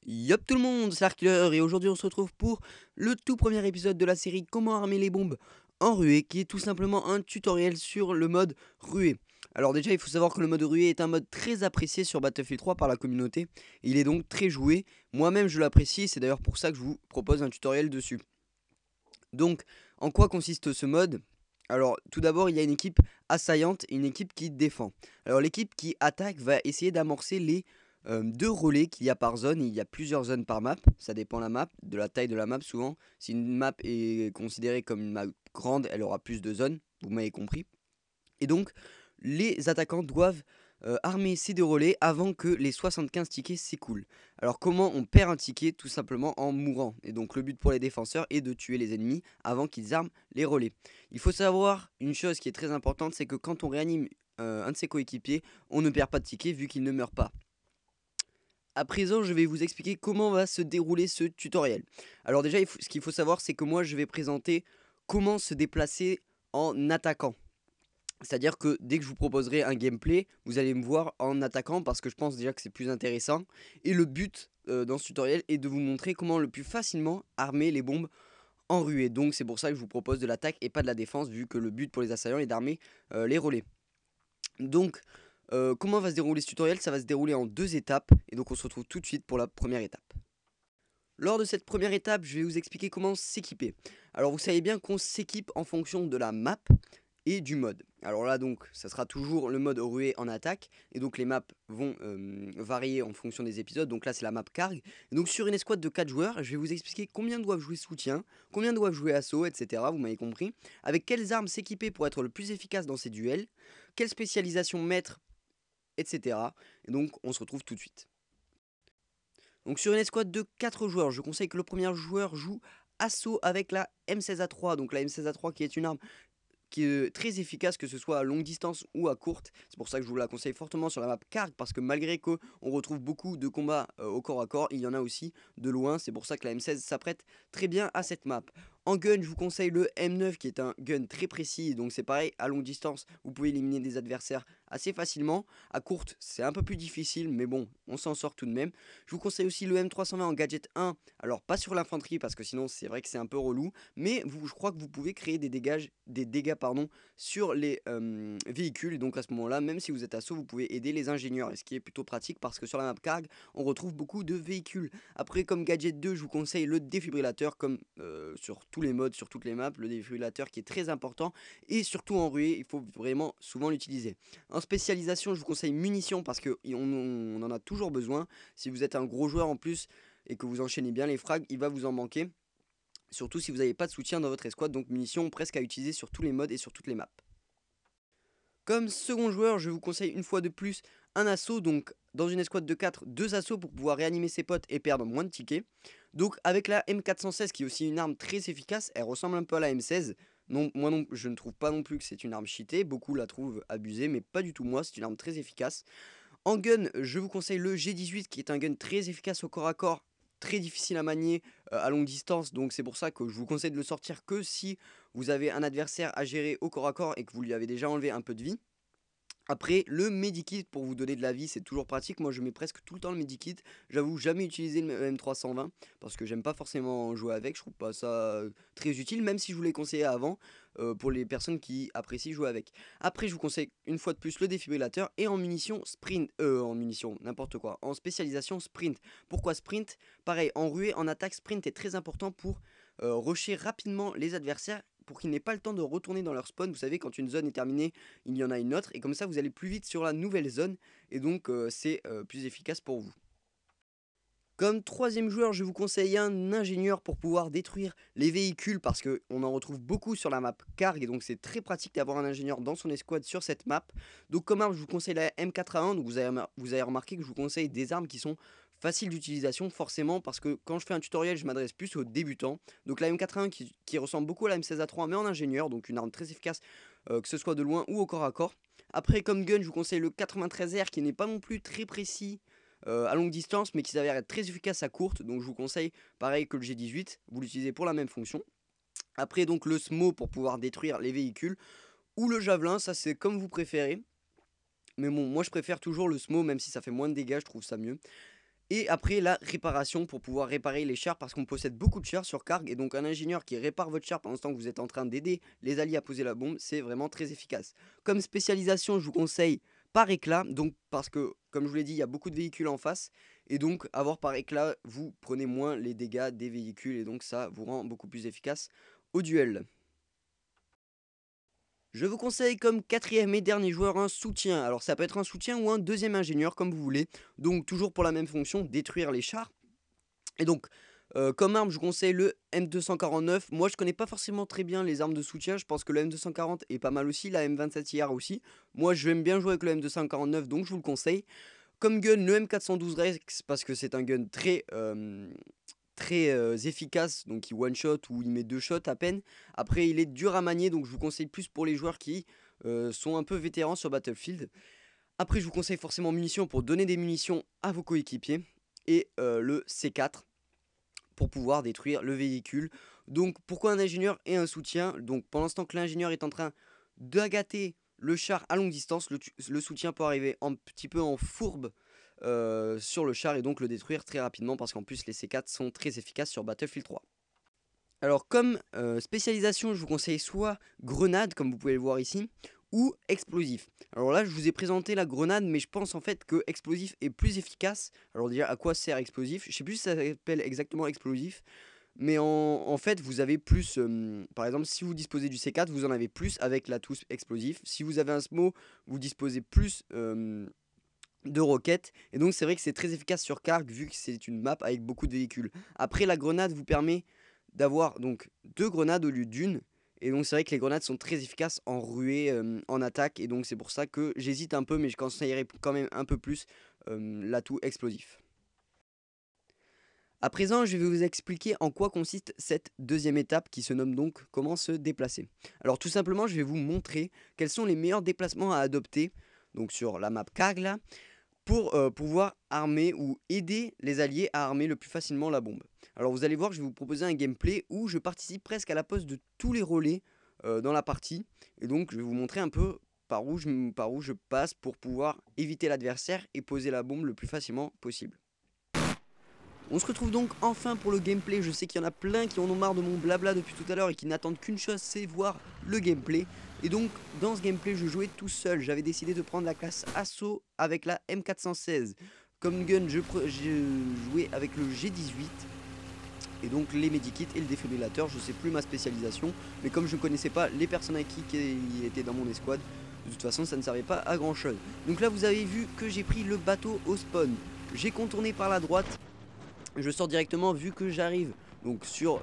Yop tout le monde, c'est Arkiller et aujourd'hui on se retrouve pour le tout premier épisode de la série Comment armer les bombes en ruée qui est tout simplement un tutoriel sur le mode ruée. Alors déjà il faut savoir que le mode ruée est un mode très apprécié sur Battlefield 3 par la communauté et il est donc très joué. Moi-même je l'apprécie, c'est d'ailleurs pour ça que je vous propose un tutoriel dessus. Donc en quoi consiste ce mode? Alors tout d'abord il y a une équipe assaillante et une équipe qui défend. Alors l'équipe qui attaque va essayer d'amorcer les deux relais qu'il y a par zone. Il y a plusieurs zones par map, ça dépend de la map, de la taille de la map souvent. Si une map est considérée comme une map grande, elle aura plus de zones, vous m'avez compris. Et donc les attaquants doivent armer ces deux relais avant que les 75 tickets s'écoulent. Alors comment on perd un ticket? Tout simplement en mourant. Et donc le but pour les défenseurs est de tuer les ennemis avant qu'ils arment les relais. Il faut savoir une chose qui est très importante, c'est que quand on réanime un de ses coéquipiers, on ne perd pas de ticket vu qu'il ne meurt pas. À présent, je vais vous expliquer comment va se dérouler ce tutoriel. Alors déjà, ce qu'il faut savoir, c'est que moi, je vais présenter comment se déplacer en attaquant. C'est-à-dire que dès que je vous proposerai un gameplay, vous allez me voir en attaquant parce que je pense déjà que c'est plus intéressant. Et le but dans ce tutoriel est de vous montrer comment le plus facilement armer les bombes en ruée. Donc c'est pour ça que je vous propose de l'attaque et pas de la défense, vu que le but pour les assaillants est d'armer les relais. Donc comment va se dérouler ce tutoriel? Ça va se dérouler en deux étapes. Et donc on se retrouve tout de suite pour la première étape. Lors de cette première étape, je vais vous expliquer comment s'équiper. Alors vous savez bien qu'on s'équipe en fonction de la map et du mode. Alors là donc ça sera toujours le mode ruée en attaque et donc les maps vont varier en fonction des épisodes. Donc là c'est la map Karg. Et donc sur une escouade de 4 joueurs, je vais vous expliquer combien doivent jouer soutien, combien doivent jouer assaut, etc. Vous m'avez compris. Avec quelles armes s'équiper pour être le plus efficace dans ces duels, quelle spécialisation mettre, etc. Et donc on se retrouve tout de suite. Donc sur une escouade de 4 joueurs, je conseille que le premier joueur joue assaut avec la M16A3. Donc la M16A3 qui est une arme qui est très efficace, que ce soit à longue distance ou à courte. C'est pour ça que je vous la conseille fortement sur la map Karg, parce que malgré qu'on retrouve beaucoup de combats au corps à corps, il y en a aussi de loin. C'est pour ça que la M16 s'apprête très bien à cette map. En gun, je vous conseille le M9 qui est un gun très précis, donc c'est pareil, à longue distance, vous pouvez éliminer des adversaires assez facilement. À courte, c'est un peu plus difficile, mais bon, on s'en sort tout de même. Je vous conseille aussi le M320 en gadget 1, alors pas sur l'infanterie, parce que sinon c'est vrai que c'est un peu relou, mais je crois que vous pouvez créer des dégâts sur les véhicules. Et donc à ce moment-là, même si vous êtes assaut, vous pouvez aider les ingénieurs. Et ce qui est plutôt pratique parce que sur la map Karg, on retrouve beaucoup de véhicules. Après, comme gadget 2, je vous conseille le défibrillateur, comme sur tous les modes, sur toutes les maps. Le défibrillateur qui est très important. Et surtout en ruée, il faut vraiment souvent l'utiliser. En spécialisation, je vous conseille munitions parce qu'on en a toujours besoin. Si vous êtes un gros joueur en plus et que vous enchaînez bien les frags, il va vous en manquer. Surtout si vous n'avez pas de soutien dans votre escouade, donc munitions presque à utiliser sur tous les modes et sur toutes les maps. Comme second joueur, je vous conseille une fois de plus un assaut, donc dans une escouade de 4, 2 assauts pour pouvoir réanimer ses potes et perdre moins de tickets. Donc avec la M416 qui est aussi une arme très efficace, elle ressemble un peu à la M16. Non, moi non, je ne trouve pas non plus que c'est une arme cheatée, beaucoup la trouvent abusée, mais pas du tout moi, c'est une arme très efficace. En gun, je vous conseille le G18 qui est un gun très efficace au corps à corps, très difficile à manier à longue distance, donc c'est pour ça que je vous conseille de le sortir que si vous avez un adversaire à gérer au corps à corps et que vous lui avez déjà enlevé un peu de vie. Après, le medikit pour vous donner de la vie, c'est toujours pratique. Moi, je mets presque tout le temps le medikit. J'avoue, jamais utiliser le M320 parce que j'aime pas forcément jouer avec. Je trouve pas ça très utile, même si je vous l'ai conseillé avant pour les personnes qui apprécient jouer avec. Après, je vous conseille une fois de plus le défibrillateur et en munitions sprint. En munitions, n'importe quoi. En spécialisation sprint. Pourquoi sprint? Pareil, en ruée, en attaque, sprint est très important pour rusher rapidement les adversaires pour qu'ils n'aient pas le temps de retourner dans leur spawn. Vous savez, quand une zone est terminée, il y en a une autre, et comme ça vous allez plus vite sur la nouvelle zone, et donc c'est plus efficace pour vous. Comme troisième joueur, je vous conseille un ingénieur pour pouvoir détruire les véhicules parce qu'on en retrouve beaucoup sur la map Karg et donc c'est très pratique d'avoir un ingénieur dans son escouade sur cette map. Donc comme arme, je vous conseille la M4A1, donc vous avez remarqué que je vous conseille des armes qui sont faciles d'utilisation forcément parce que quand je fais un tutoriel, je m'adresse plus aux débutants. Donc la M4A1 qui ressemble beaucoup à la M16A3 mais en ingénieur, donc une arme très efficace que ce soit de loin ou au corps à corps. Après comme gun, je vous conseille le 93R qui n'est pas non plus très précis à longue distance, mais qui s'avère être très efficace à courte. Donc je vous conseille, pareil que le G18, vous l'utilisez pour la même fonction. Après donc le SMO pour pouvoir détruire les véhicules, ou le javelin, ça c'est comme vous préférez. Mais bon, moi je préfère toujours le SMO, même si ça fait moins de dégâts, je trouve ça mieux. Et après la réparation pour pouvoir réparer les chars parce qu'on possède beaucoup de chars sur Karg et donc un ingénieur qui répare votre char pendant ce temps que vous êtes en train d'aider les alliés à poser la bombe, c'est vraiment très efficace. Comme spécialisation, je vous conseille par éclat, donc parce que comme je vous l'ai dit, il y a beaucoup de véhicules en face et donc avoir par éclat, vous prenez moins les dégâts des véhicules et donc ça vous rend beaucoup plus efficace au duel. Je vous conseille comme quatrième et dernier joueur un soutien. Alors ça peut être un soutien ou un deuxième ingénieur comme vous voulez. Donc toujours pour la même fonction, détruire les chars. Et donc comme arme je vous conseille le M249. Moi je connais pas forcément très bien les armes de soutien. Je pense que le M240 est pas mal aussi, la M27IR aussi. Moi j'aime bien jouer avec le M249 donc je vous le conseille. Comme gun le M412 Rex parce que c'est un gun très efficace, donc il one shot ou il met 2 shots à peine. Après il est dur à manier donc je vous conseille plus pour les joueurs qui sont un peu vétérans sur Battlefield. Après je vous conseille forcément munitions pour donner des munitions à vos coéquipiers. Et le C4 pour pouvoir détruire le véhicule. Donc pourquoi un ingénieur et un soutien? Donc pendant ce temps que l'ingénieur est en train d'agater le char à longue distance, le soutien peut arriver un petit peu en fourbe sur le char et donc le détruire très rapidement parce qu'en plus les C4 sont très efficaces sur Battlefield 3. Alors comme spécialisation je vous conseille soit grenade comme vous pouvez le voir ici ou explosif. Alors là je vous ai présenté la grenade mais je pense en fait que explosif est plus efficace. Alors déjà à quoi sert explosif? Je sais plus si ça s'appelle exactement explosif. Mais en fait vous avez plus, par exemple si vous disposez du C4 vous en avez plus avec la touche explosif. Si vous avez un SMO vous disposez plus de roquettes et donc c'est vrai que c'est très efficace sur Karg vu que c'est une map avec beaucoup de véhicules. Après la grenade vous permet d'avoir donc 2 grenades au lieu d'une et donc c'est vrai que les grenades sont très efficaces en ruée, en attaque et donc c'est pour ça que j'hésite un peu mais je conseillerais quand même un peu plus l'atout explosif. À présent, je vais vous expliquer en quoi consiste cette deuxième étape qui se nomme donc comment se déplacer. Alors tout simplement, je vais vous montrer quels sont les meilleurs déplacements à adopter donc sur la map Karg là, pour pouvoir armer ou aider les alliés à armer le plus facilement la bombe. Alors vous allez voir, je vais vous proposer un gameplay où je participe presque à la pose de tous les relais dans la partie. Et donc je vais vous montrer un peu par où je passe pour pouvoir éviter l'adversaire et poser la bombe le plus facilement possible. On se retrouve donc enfin pour le gameplay. Je sais qu'il y en a plein qui en ont marre de mon blabla depuis tout à l'heure et qui n'attendent qu'une chose, c'est voir le gameplay. Et donc dans ce gameplay je jouais tout seul. J'avais décidé de prendre la classe assaut avec la M416. Comme gun je jouais avec le G18 et donc les medikits et le défibrillateur. Je sais plus ma spécialisation, mais comme je ne connaissais pas les personnes avec qui étaient dans mon escouade, de toute façon ça ne servait pas à grand chose. Donc là vous avez vu que j'ai pris le bateau au spawn. J'ai contourné par la droite. Je sors directement vu que j'arrive donc sur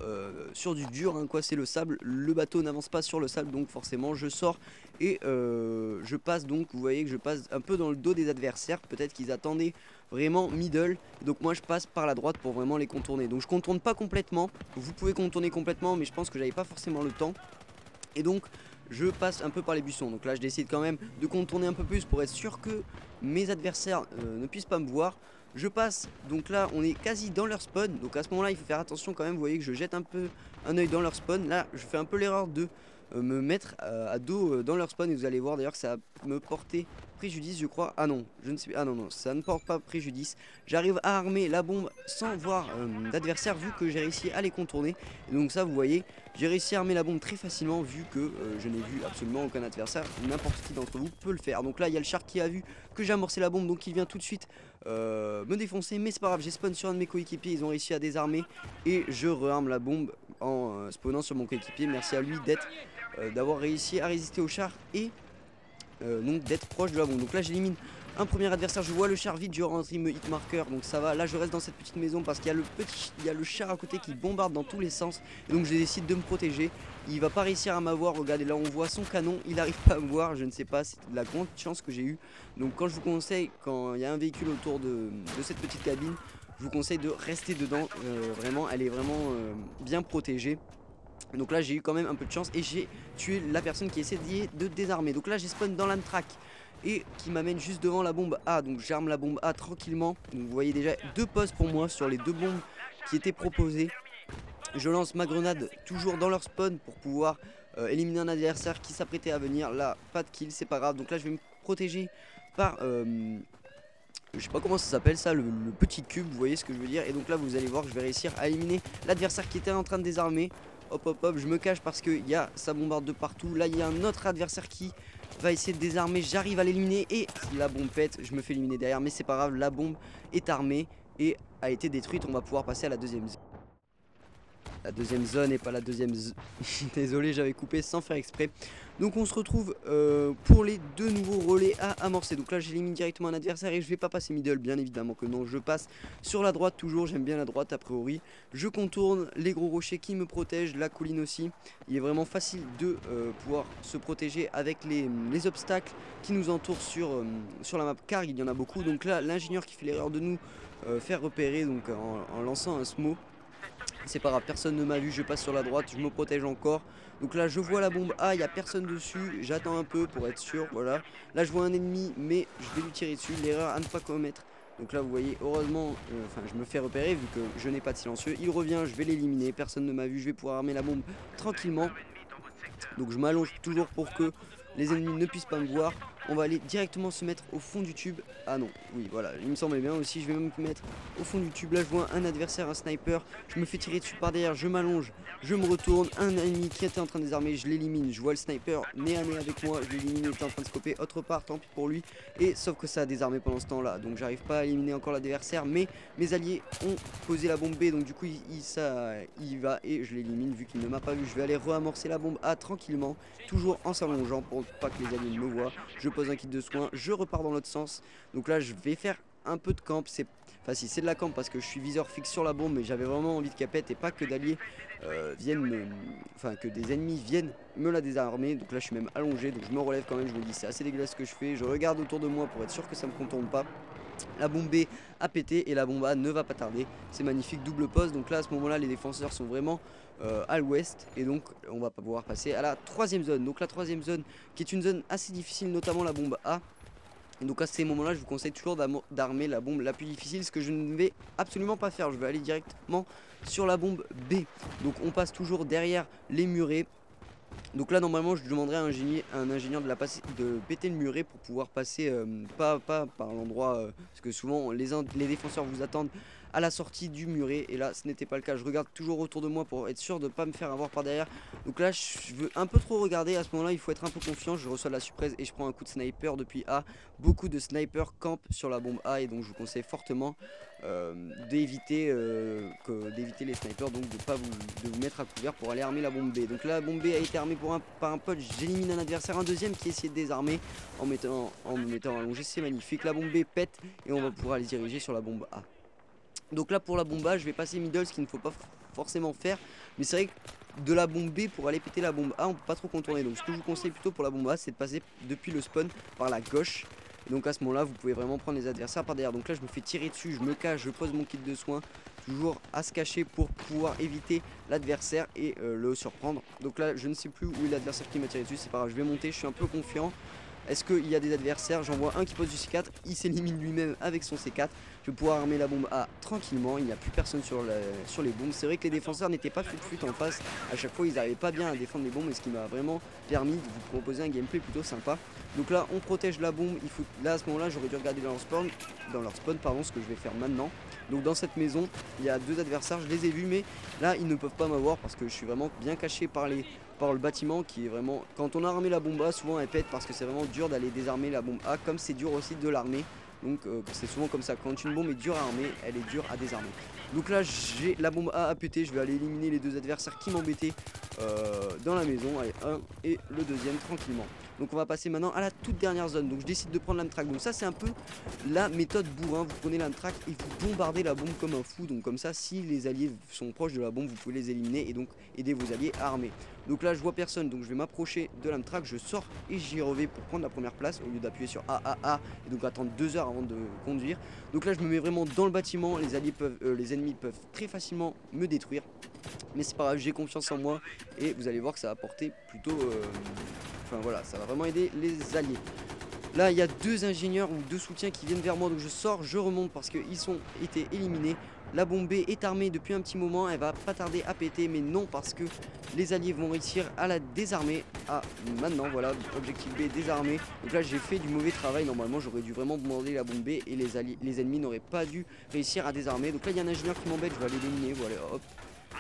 du dur, hein, quoi, c'est le sable. Le bateau n'avance pas sur le sable donc forcément je sors et je passe donc, vous voyez que je passe un peu dans le dos des adversaires. Peut-être qu'ils attendaient vraiment middle, donc moi je passe par la droite pour vraiment les contourner. Donc je contourne pas complètement, vous pouvez contourner complètement mais je pense que j'avais pas forcément le temps. Et donc je passe un peu par les buissons. Donc là je décide quand même de contourner un peu plus pour être sûr que mes adversaires ne puissent pas me voir. Je passe, donc là on est quasi dans leur spawn. Donc à ce moment là il faut faire attention quand même. Vous voyez que je jette un peu un œil dans leur spawn. Là je fais un peu l'erreur de me mettre à dos dans leur spawn. Et vous allez voir d'ailleurs que ça va me porter préjudice je crois. Ah non, je ne sais pas. Ah non, non, ça ne porte pas préjudice. J'arrive à armer la bombe sans voir d'adversaire vu que j'ai réussi à les contourner. Et donc ça vous voyez, j'ai réussi à armer la bombe très facilement vu que je n'ai vu absolument aucun adversaire. N'importe qui d'entre vous peut le faire. Donc là il y a le char qui a vu que j'ai amorcé la bombe, donc il vient tout de suite me défoncer. Mais c'est pas grave, j'ai spawn sur un de mes coéquipiers, ils ont réussi à désarmer. Et je rearme la bombe en spawnant sur mon coéquipier. Merci à lui d'avoir réussi à résister au char et donc d'être proche de la bombe. Donc là j'élimine un premier adversaire, je vois le char vide, je rentre, il me hit marker, donc ça va. Là je reste dans cette petite maison parce qu'il y a le char à côté qui bombarde dans tous les sens. Et donc je décide de me protéger. Il va pas réussir à m'avoir, regardez là on voit son canon, il arrive pas à me voir, je ne sais pas, c'est de la grande chance que j'ai eu. Donc quand je vous conseille, quand il y a un véhicule autour de cette petite cabine, je vous conseille de rester dedans, vraiment, elle est vraiment bien protégée. Donc là j'ai eu quand même un peu de chance et j'ai tué la personne qui essayait de désarmer. Donc là j'ai spawn dans l'Amtrak et qui m'amène juste devant la bombe A. Donc j'arme la bombe A tranquillement. Donc vous voyez déjà 2 postes pour moi sur les 2 bombes qui étaient proposées. Je lance ma grenade toujours dans leur spawn pour pouvoir éliminer un adversaire qui s'apprêtait à venir. Là pas de kill, c'est pas grave. Donc là je vais me protéger par je sais pas comment ça s'appelle ça, le petit cube, vous voyez ce que je veux dire. Et donc là vous allez voir que je vais réussir à éliminer l'adversaire qui était en train de désarmer. Hop hop hop, je me cache parce qu'il y a ça bombarde de partout. Là il y a un autre adversaire qui va essayer de désarmer, j'arrive à l'éliminer et la bombe pète, je me fais éliminer derrière. Mais c'est pas grave, la bombe est armée et a été détruite, on va pouvoir passer à la deuxième zone. La deuxième zone et pas la deuxième zone. Désolé, j'avais coupé sans faire exprès. Donc on se retrouve pour les deux nouveaux relais à amorcer. Donc là j'élimine directement un adversaire et je vais pas passer middle, bien évidemment que non. Je passe sur la droite toujours, j'aime bien la droite a priori. Je contourne les gros rochers qui me protègent, la colline aussi. Il est vraiment facile de pouvoir se protéger avec les obstacles qui nous entourent sur la map, car il y en a beaucoup. Donc là l'ingénieur qui fait l'erreur de nous faire repérer donc en lançant un smoke. C'est pas grave, personne ne m'a vu, je passe sur la droite, je me protège encore. Donc là je vois la bombe A, il n'y a personne dessus, j'attends un peu pour être sûr, voilà. Là je vois un ennemi mais je vais lui tirer dessus, l'erreur à ne pas commettre. Donc là vous voyez, heureusement, je me fais repérer vu que je n'ai pas de silencieux. Il revient, je vais l'éliminer, personne ne m'a vu, je vais pouvoir armer la bombe tranquillement. Donc je m'allonge toujours pour que les ennemis ne puissent pas me voir. On va aller directement se mettre au fond du tube. Ah non, oui voilà, il me semblait bien aussi. Je vais même me mettre au fond du tube. Là je vois un adversaire, un sniper. Je me fais tirer dessus par derrière, je m'allonge, je me retourne. Un ennemi qui était en train de désarmer, je l'élimine. Je vois le sniper nez à nez avec moi, je l'élimine, il était en train de scoper. Autre part, tant pis pour lui. Et sauf que ça a désarmé pendant ce temps là. Donc j'arrive pas à éliminer encore l'adversaire. Mais mes alliés ont posé la bombe B. Donc du coup il va et je l'élimine vu qu'il ne m'a pas vu. Je vais aller re-amorcer la bombe A tranquillement. Toujours en s'allongeant pour pas que les alliés me voient. Je pose un kit de soins, je repars dans l'autre sens. Donc là je vais faire un peu de camp. Enfin si c'est de la camp parce que je suis viseur fixe sur la bombe, mais j'avais vraiment envie de capette et pas que d'alliés que des ennemis viennent me la désarmer. Donc là je suis même allongé, donc je me relève quand même. Je me dis c'est assez dégueulasse ce que je fais. Je regarde autour de moi pour être sûr que ça me contourne pas. La bombe B a pété et la bombe A ne va pas tarder. C'est magnifique, double pause. Donc là à ce moment là les défenseurs sont vraiment à l'ouest. Et donc on va pas pouvoir passer à la troisième zone. Donc la troisième zone qui est une zone assez difficile, notamment la bombe A. Donc à ces moments là je vous conseille toujours d'armer la bombe la plus difficile. Ce que je ne vais absolument pas faire. Je vais aller directement sur la bombe B. Donc on passe toujours derrière les murets. Donc là normalement je demanderai à un ingénieur de péter le muret pour pouvoir passer pas par l'endroit parce que souvent les défenseurs vous attendent à la sortie du muret et là ce n'était pas le cas. Je regarde toujours autour de moi pour être sûr de ne pas me faire avoir par derrière. Donc là je veux un peu trop regarder, à ce moment là il faut être un peu confiant. Je reçois de la surprise et je prends un coup de sniper depuis A. Beaucoup de snipers campent sur la bombe A et donc je vous conseille fortement d'éviter les snipers, donc de vous mettre à couvert pour aller armer la bombe B. Donc là la bombe B a été armée par un pote, j'élimine un adversaire, un deuxième qui essayait de désarmer en me mettant allongé, c'est magnifique. La bombe B pète et on va pouvoir aller diriger sur la bombe A. Donc là pour la bombe A je vais passer middle, ce qu'il ne faut pas forcément faire, mais c'est vrai que de la bombe B pour aller péter la bombe A on peut pas trop contourner. Donc ce que je vous conseille plutôt pour la bombe A c'est de passer depuis le spawn par la gauche. Et donc à ce moment là vous pouvez vraiment prendre les adversaires par derrière. Donc là je me fais tirer dessus, je me cache, je pose mon kit de soins, toujours à se cacher pour pouvoir éviter l'adversaire et le surprendre. Donc là je ne sais plus où est l'adversaire qui m'a tiré dessus, c'est pas grave, je vais monter, je suis un peu confiant. Est-ce qu'il y a des adversaires? J'en vois un qui pose du C4, il s'élimine lui-même avec son C4. Je vais pouvoir armer la bombe A tranquillement, il n'y a plus personne sur les bombes. C'est vrai que les défenseurs n'étaient pas fut en face, à chaque fois ils n'arrivaient pas bien à défendre les bombes, et ce qui m'a vraiment permis de vous proposer un gameplay plutôt sympa. Donc là on protège la bombe, là à ce moment là j'aurais dû regarder dans leur spawn, ce que je vais faire maintenant. Donc dans cette maison il y a deux adversaires, je les ai vus mais là ils ne peuvent pas m'avoir parce que je suis vraiment bien caché par le bâtiment qui est vraiment... Quand on a armé la bombe A, souvent elle pète parce que c'est vraiment dur d'aller désarmer la bombe A, comme c'est dur aussi de l'armer. Donc c'est souvent comme ça, quand une bombe est dure à armer, elle est dure à désarmer. Donc là j'ai la bombe A à péter, je vais aller éliminer les deux adversaires qui m'embêtaient dans la maison. Allez, un et le deuxième tranquillement. Donc on va passer maintenant à la toute dernière zone. Donc je décide de prendre l'Amtrac. Donc ça c'est un peu la méthode bourrin. Vous prenez l'Amtrac et vous bombardez la bombe comme un fou. Donc comme ça si les alliés sont proches de la bombe vous pouvez les éliminer et donc aider vos alliés à armer. Donc là je vois personne, donc je vais m'approcher de l'Amtrac, je sors et j'y reviens pour prendre la première place au lieu d'appuyer sur A et donc attendre 2 heures avant de conduire. Donc là je me mets vraiment dans le bâtiment, les ennemis peuvent très facilement me détruire. Mais c'est pas grave, j'ai confiance en moi et vous allez voir que ça va apporter plutôt... Enfin voilà, ça va vraiment aider les alliés. Là il y a deux ingénieurs ou deux soutiens qui viennent vers moi, donc je sors, je remonte parce qu'ils ont été éliminés. La bombe B est armée depuis un petit moment, elle va pas tarder à péter, mais non, parce que les alliés vont réussir à la désarmer. Ah, maintenant, voilà, objectif B désarmé. Donc là, j'ai fait du mauvais travail. Normalement, j'aurais dû vraiment bombarder la bombe B et les ennemis n'auraient pas dû réussir à désarmer. Donc là, il y a un ingénieur qui m'embête, je vais aller l'éliminer. Voilà, hop.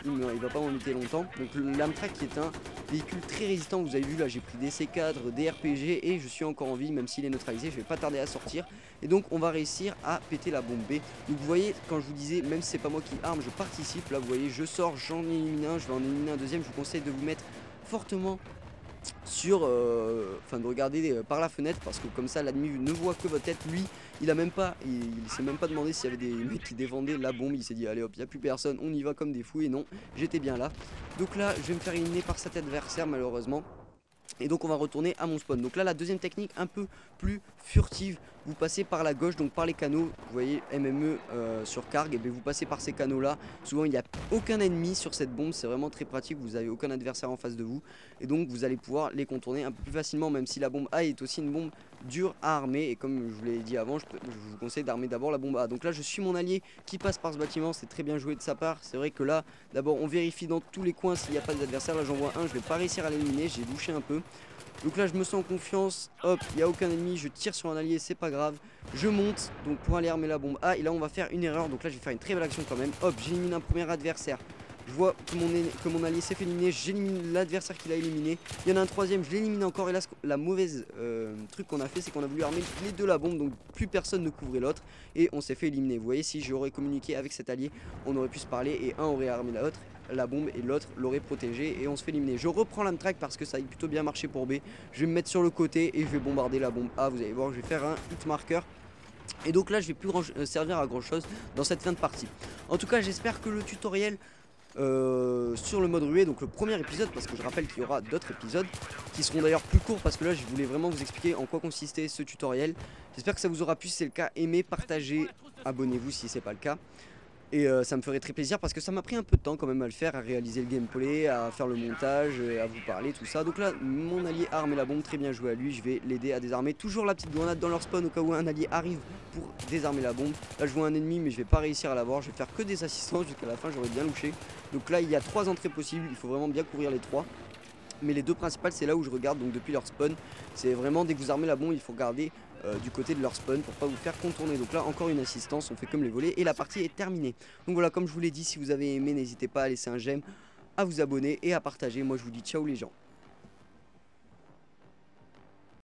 Il va pas m'embêter longtemps. Donc l'Amtrak qui est un véhicule très résistant. Vous avez vu là, j'ai pris des C4, des RPG et je suis encore en vie, même s'il est neutralisé. Je vais pas tarder à sortir. Et donc on va réussir à péter la bombe B. Donc vous voyez, quand je vous disais, même si c'est pas moi qui arme, je participe. Là vous voyez, je sors, j'en élimine un, je vais en éliminer un deuxième. Je vous conseille de vous mettre fortement sur de regarder par la fenêtre, parce que comme ça l'ennemi ne voit que votre tête. Lui il a même pas, il s'est même pas demandé s'il y avait des mecs qui défendaient la bombe. Il s'est dit allez hop, il n'y a plus personne, on y va comme des fous. Et non, j'étais bien là. Donc là je vais me faire éliminer par cet adversaire malheureusement. Et donc on va retourner à mon spawn. Donc là la deuxième technique un peu plus furtive, vous passez par la gauche, donc par les canaux. Vous voyez MME sur Karg, et bien vous passez par ces canaux là. Souvent il n'y a aucun ennemi sur cette bombe, c'est vraiment très pratique, vous n'avez aucun adversaire en face de vous. Et donc vous allez pouvoir les contourner un peu plus facilement, même si la bombe A est aussi une bombe dure à armer. Et comme je vous l'ai dit avant, je vous conseille d'armer d'abord la bombe A. Donc là je suis mon allié qui passe par ce bâtiment, c'est très bien joué de sa part. C'est vrai que là d'abord on vérifie dans tous les coins s'il n'y a pas d'adversaire. Là j'en vois un, je vais pas réussir à l'éliminer, j'ai bouché un peu. Donc là je me sens en confiance, hop, il n'y a aucun ennemi, je tire sur un allié, c'est pas grave. Je monte donc pour aller armer la bombe A, et là on va faire une erreur. Donc là je vais faire une très belle action quand même. Hop, j'élimine un premier adversaire. Je vois que mon allié s'est fait éliminer, j'élimine l'adversaire qui l'a éliminé. Il y en a un troisième, je l'élimine encore. Et là la mauvaise truc qu'on a fait, c'est qu'on a voulu armer les deux la bombe, donc plus personne ne couvrait l'autre. Et on s'est fait éliminer. Vous voyez, si j'aurais communiqué avec cet allié, on aurait pu se parler et un aurait armé la bombe et l'autre l'aurait protégé, et on se fait éliminer. Je reprends l'Amtrak parce que ça a plutôt bien marché pour B. Je vais me mettre sur le côté et je vais bombarder la bombe A. Vous allez voir, je vais faire un hit marker. Et donc là je vais plus servir à grand chose dans cette fin de partie. En tout cas j'espère que le tutoriel sur le mode ruée, donc le premier épisode, parce que je rappelle qu'il y aura d'autres épisodes qui seront d'ailleurs plus courts, parce que là je voulais vraiment vous expliquer en quoi consistait ce tutoriel. J'espère que ça vous aura plu. Si c'est le cas, aimez, partagez, abonnez-vous si c'est pas le cas. Et ça me ferait très plaisir, parce que ça m'a pris un peu de temps quand même à le faire, à réaliser le gameplay, à faire le montage, à vous parler, tout ça. Donc là, mon allié arme la bombe, très bien joué à lui, je vais l'aider à désarmer. Toujours la petite grenade dans leur spawn au cas où un allié arrive pour désarmer la bombe. Là je vois un ennemi mais je vais pas réussir à l'avoir, je vais faire que des assistances jusqu'à la fin, j'aurais bien louché. Donc là il y a 3 entrées possibles, il faut vraiment bien couvrir les 3. Mais les deux principales, c'est là où je regarde, donc depuis leur spawn. C'est vraiment dès que vous armez la bombe, il faut regarder du côté de leur spawn pour pas vous faire contourner. Donc là encore une assistance, on fait comme les volets et la partie est terminée. Donc voilà, comme je vous l'ai dit, si vous avez aimé, n'hésitez pas à laisser un j'aime, à vous abonner et à partager. Moi je vous dis ciao les gens.